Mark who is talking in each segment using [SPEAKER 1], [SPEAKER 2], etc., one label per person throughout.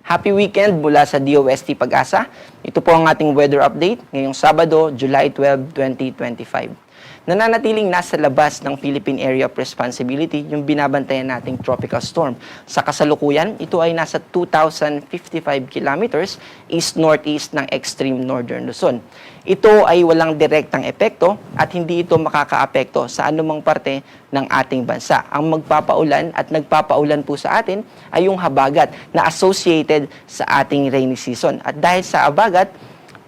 [SPEAKER 1] Happy weekend mula sa DOST Pag-asa. Ito po ang ating weather update ngayong Sabado, July 12, 2025. Nananatiling nasa labas ng Philippine Area of Responsibility yung binabantayan nating tropical storm. Sa kasalukuyan, ito ay nasa 2,055 kilometers east-northeast ng extreme northern Luzon. Ito ay walang direktang epekto at hindi ito makakaapekto sa anumang parte ng ating bansa. Ang magpapaulan at nagpapaulan po sa atin ay yung habagat na associated sa ating rainy season. At dahil sa habagat,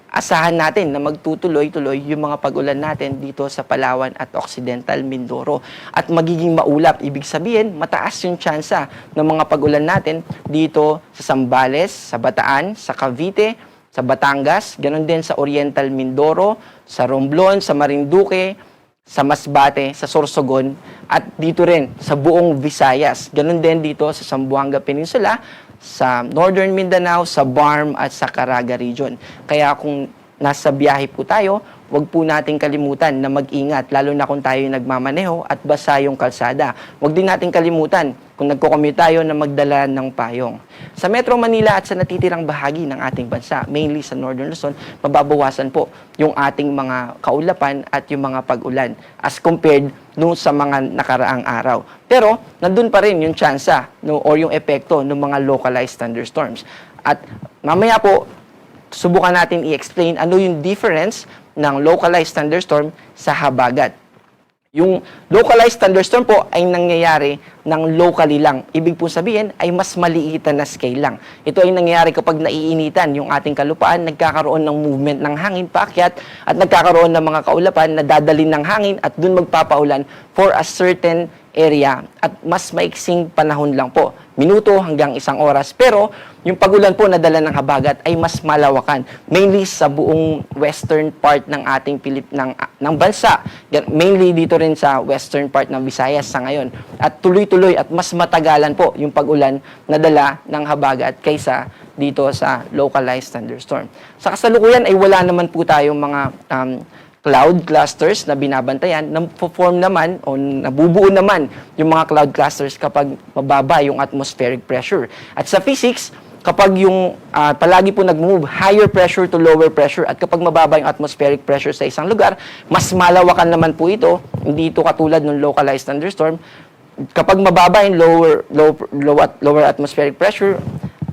[SPEAKER 1] asahan natin na magtutuloy-tuloy yung mga pag-ulan natin dito sa Palawan at Occidental Mindoro. At magiging maulap, ibig sabihin, mataas yung tsansa ng mga pag-ulan natin dito sa Zambales, sa Bataan, sa Cavite, sa Batangas, ganoon din sa Oriental Mindoro, sa Romblon, sa Marinduque, sa Masbate, sa Sorsogon, at dito rin sa buong Visayas. Ganoon din dito sa Zamboanga Peninsula, sa Northern Mindanao, sa Barm at sa Caraga region. Kaya kung nasa biyahe po tayo, huwag po nating kalimutan na mag-ingat, lalo na kung tayo nagmamaneho at basa yung kalsada. Huwag din nating kalimutan kung nagko-commute tayo na magdala ng payong. Sa Metro Manila at sa natitirang bahagi ng ating bansa, mainly sa Northern Luzon, mababawasan po yung ating mga kaulapan at yung mga pag-ulan as compared no sa mga nakaraang araw. Pero, nandun pa rin yung tsansa no, or yung epekto ng mga localized thunderstorms. At mamaya po, subukan natin i-explain ano yung difference ng localized thunderstorm sa habagat. Yung localized thunderstorm po ay nangyayari ng locally lang. Ibig po sabihin ay mas maliitan na scale lang. Ito ay nangyayari kapag naiinitan yung ating kalupaan, nagkakaroon ng movement ng hangin paakyat at nagkakaroon ng mga kaulapan na dadalhin ng hangin at dun magpapaulan for a certain area at mas maiksing panahon lang po, minuto hanggang 1 oras. Pero yung pagulan po na dala ng habagat ay mas malawakan, mainly sa buong western part ng ating ng bansa, mainly dito rin sa western part ng Visayas sa ngayon. At tuloy-tuloy at mas matagalan po yung pagulan na dala ng habagat kaysa dito sa localized thunderstorm. Sa kasalukuyan ay wala naman po tayong mga cloud clusters na binabantayan, na-form naman o nabubuo naman yung mga cloud clusters kapag mababa yung atmospheric pressure. At sa physics, kapag yung palagi po nag-move higher pressure to lower pressure at kapag mababa yung atmospheric pressure sa isang lugar, mas malawakan naman po ito, hindi ito katulad ng localized thunderstorm. Kapag mababa yung lower atmospheric pressure,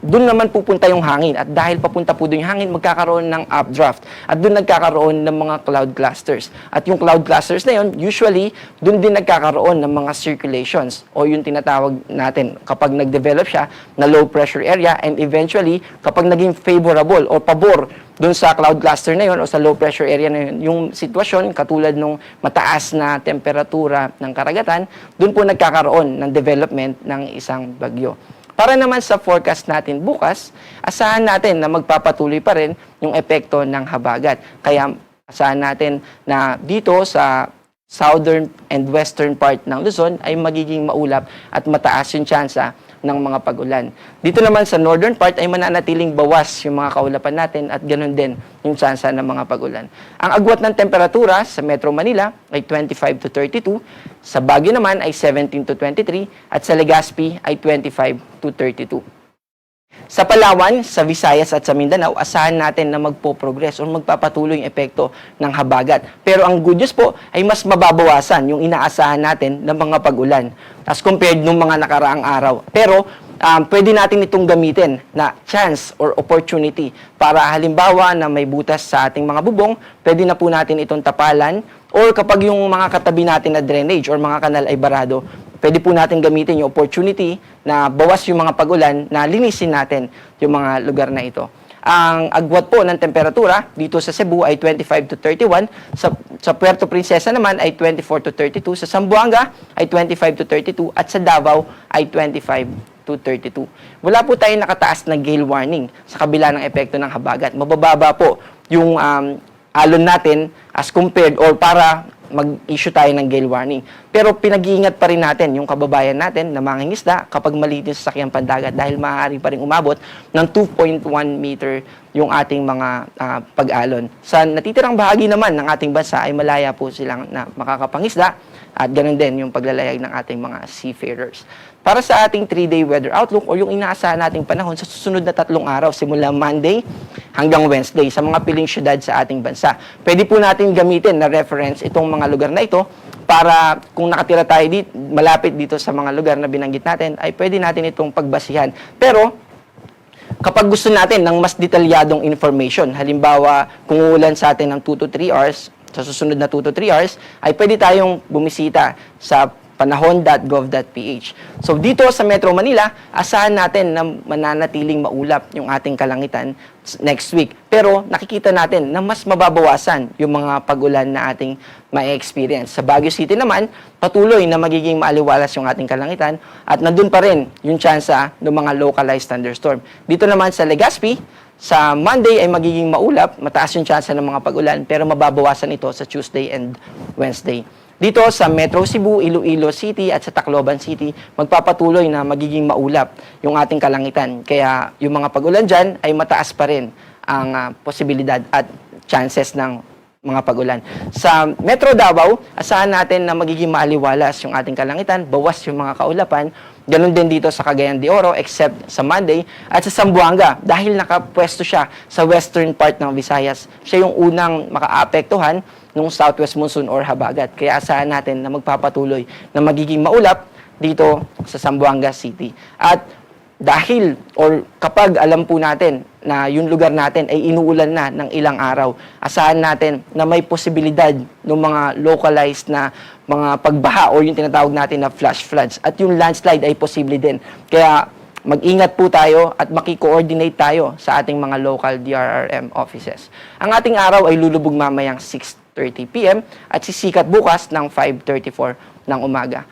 [SPEAKER 1] doon naman pupunta yung hangin at dahil papunta po doon yung hangin, magkakaroon ng updraft at doon nagkakaroon ng mga cloud clusters. At yung cloud clusters na yun, usually, doon din nagkakaroon ng mga circulations o yung tinatawag natin kapag nag-develop siya na low pressure area and eventually, kapag naging favorable o pabor doon sa cloud cluster na yun o sa low pressure area na yun, yung sitwasyon katulad ng mataas na temperatura ng karagatan, doon po nagkakaroon ng development ng isang bagyo. Para naman sa forecast natin bukas, asahan natin na magpapatuloy pa rin yung epekto ng habagat. Kaya asahan natin na dito sa southern and western part ng Luzon ay magiging maulap at mataas yung tsansa ng mga pag-ulan. Dito naman sa northern part ay mananatiling bawas yung mga kaulapan natin at ganoon din yung tsansa ng mga pag-ulan. Ang agwat ng temperatura sa Metro Manila ay 25 to 32, sa Baguio naman ay 17 to 23 at sa Legazpi ay 25 to 32. Sa Palawan, sa Visayas at sa Mindanao, asahan natin na magpo-progress o magpapatuloy yung epekto ng habagat. Pero ang good news po ay mas mababawasan yung inaasahan natin ng mga pag-ulan as compared nung mga nakaraang araw. Pero pwede natin itong gamitin na chance or opportunity para halimbawa na may butas sa ating mga bubong, pwede na po natin itong tapalan or kapag yung mga katabi natin na drainage or mga kanal ay barado, pwede po natin gamitin yung opportunity na bawas yung mga pag-ulan na linisin natin yung mga lugar na ito. Ang agwat po ng temperatura dito sa Cebu ay 25 to 31, sa Puerto Princesa naman ay 24 to 32, sa Zamboanga ay 25 to 32 at sa Davao ay 25 to 32. Wala po tayong nakataas na gale warning sa kabila ng epekto ng habagat. Mabababa po yung alon natin as compared or para mag-issue tayo ng gale warning. Pero pinag-iingat pa rin natin yung kababayan natin na mangingisda kapag maliit yung sasakyang pandagat dahil maaari pa rin umabot ng 2.1 meter yung ating mga pag-alon. Sa natitirang bahagi naman ng ating bansa ay malaya po silang na makakapangisda at ganun din yung paglalayag ng ating mga seafarers. Para sa ating 3-day weather outlook o yung inaasahan nating panahon sa susunod na 3 araw simula Monday hanggang Wednesday sa mga piling syudad sa ating bansa. Pwede po natin gamitin na reference itong mga lugar na ito para kung nakatira tayo dito, malapit dito sa mga lugar na binanggit natin, ay pwede natin itong pagbasihan. Pero, kapag gusto natin ng mas detalyadong information, halimbawa, kung uulan sa atin ng 2 to 3 hours, sa susunod na 2 to 3 hours, ay pwede tayong bumisita sa panahon.gov.ph. So dito sa Metro Manila, asahan natin na mananatiling maulap yung ating kalangitan next week. Pero nakikita natin na mas mababawasan yung mga pag-ulan na ating ma-experience. Sa Baguio City naman, patuloy na magiging maaliwalas yung ating kalangitan at nandun pa rin yung tsansa ng mga localized thunderstorm. Dito naman sa Legazpi, sa Monday ay magiging maulap, mataas yung tsansa ng mga pag-ulan, pero mababawasan ito sa Tuesday and Wednesday. Dito sa Metro Cebu, Iloilo City at sa Tacloban City, magpapatuloy na magiging maulap yung ating kalangitan. Kaya yung mga pag-ulan dyan ay mataas pa rin ang posibilidad at chances ng mga pag-ulan. Sa Metro Davao, asahan natin na magiging maaliwalas yung ating kalangitan, bawas yung mga kaulapan. Ganun din dito sa Cagayan de Oro, except sa Monday. At sa Zamboanga, dahil nakapwesto siya sa western part ng Visayas, siya yung unang makaapektuhan ng southwest monsoon or habagat. Kaya asahan natin na magpapatuloy na magiging maulap dito sa Zamboanga City. At dahil or kapag alam po natin na yung lugar natin ay inuulan na ng ilang araw, asahan natin na may posibilidad ng mga localized na mga pagbaha o yung tinatawag natin na flash floods. At yung landslide ay posible din. Kaya mag-ingat po tayo at maki-coordinate tayo sa ating mga local DRRM offices. Ang ating araw ay lulubog mamayang 6:30 p.m. at sisikat bukas ng 5:34 ng umaga.